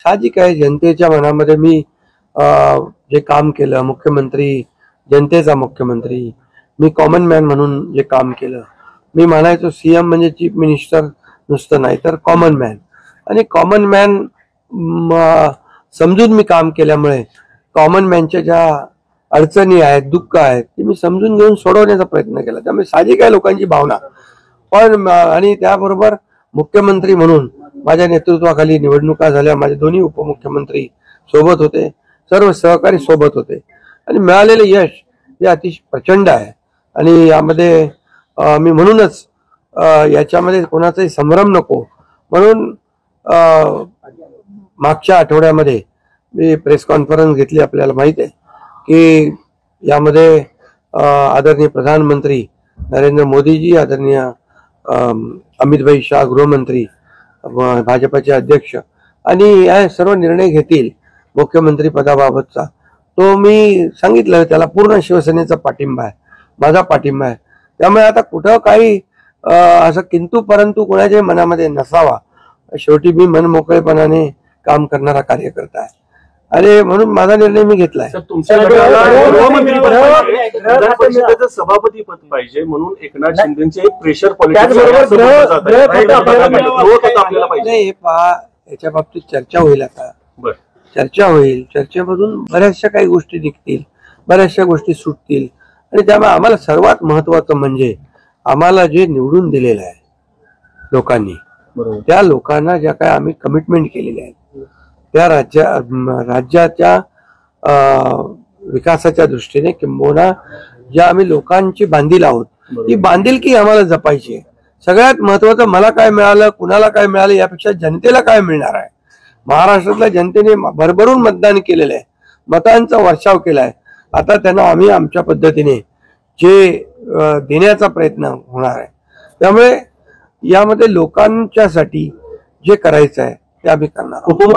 साहजिक आहे जनतेच्या मनामध्ये मी जे काम केलं, मुख्यमंत्री, जनतेचा मुख्यमंत्री, मी कॉमन मॅन म्हणून जे काम केलं, मी म्हणायचो सीएम म्हणजे चीफ मिनिस्टर नुसतं नाही तर कॉमन मॅन. आणि कॉमन मॅन समजून मी काम केल्यामुळे कॉमन मॅनच्या ज्या अडचणी आहेत, दुःख आहेत, ते मी समजून घेऊन सोडवण्याचा प्रयत्न केला. त्यामुळे साहजिक आहे लोकांची भावना. पण आणि त्याबरोबर मुख्यमंत्री म्हणून माझ्या नेतृत्वाखाली निवडणुका झाल्या. माझे दोन्ही उपमुख्यमंत्री सोबत होते, सर्व सहकारी सोबत होते आणि मिळालेले यश हे अतिशय प्रचंड आहे. आणि यामध्ये मी म्हणूनच याच्यामध्ये कोणाचाही संभ्रम नको म्हणून मागच्या आठवड्यामध्ये मी प्रेस कॉन्फरन्स घेतली. आपल्याला माहित आहे की यामध्ये आदरणीय प्रधानमंत्री नरेंद्र मोदीजी, आदरणीय अमित शाह गृहमंत्री, भाजपचे अध्यक्ष आणि हे सर्व निर्णय घेतील मुख्यमंत्री पदाबाबतचा. तो मी सांगितलं, त्याला पूर्ण शिवसेनेचा पाठिंबा आहे, माझा पाठिंबा आहे. त्यामुळे आता कुठं काही असं किंतु परंतु कोणाच्या मनामध्ये नसावा. शेवटी मी मनमोकळेपणाने काम करणारा कार्यकर्ता आहे आणि म्हणून माझा निर्णय मी घेतलाय. सभापती पद पाहिजे म्हणून एकनाथ शिंदेचे एक प्रेशर पॉलिटिक्स नाही. याच्या बाबतीत चर्चा होईल. आता चर्चा होईल, चर्चेमधून बऱ्याचशा काही गोष्टी निघतील, बऱ्याचशा गोष्टी सुटतील. आणि त्यामुळे आम्हाला सर्वात महत्वाचं म्हणजे आम्हाला जे निवडून दिलेलं आहे लोकांनी, त्या लोकांना ज्या काय आम्ही कमिटमेंट केलेल्या आहेत त्या राज्याच्या विकासाच्या दृष्टीने किंबहुना ज्या आम्ही लोकांची बांधील आहोत, ती बांधिलकी आम्हाला जपायची आहे. सगळ्यात महत्वाचं मला काय मिळालं, कुणाला काय मिळालं यापेक्षा जनतेला काय मिळणार आहे. महाराष्ट्रातल्या जनतेने भरभरून मतदान केलेलं आहे, मतांचा वर्षाव केलाय. आता त्यांना आम्ही आमच्या पद्धतीने जे देण्याचा प्रयत्न होणार आहे. त्यामुळे यामध्ये लोकांच्यासाठी जे करायचं आहे ते आम्ही करणार आहोत.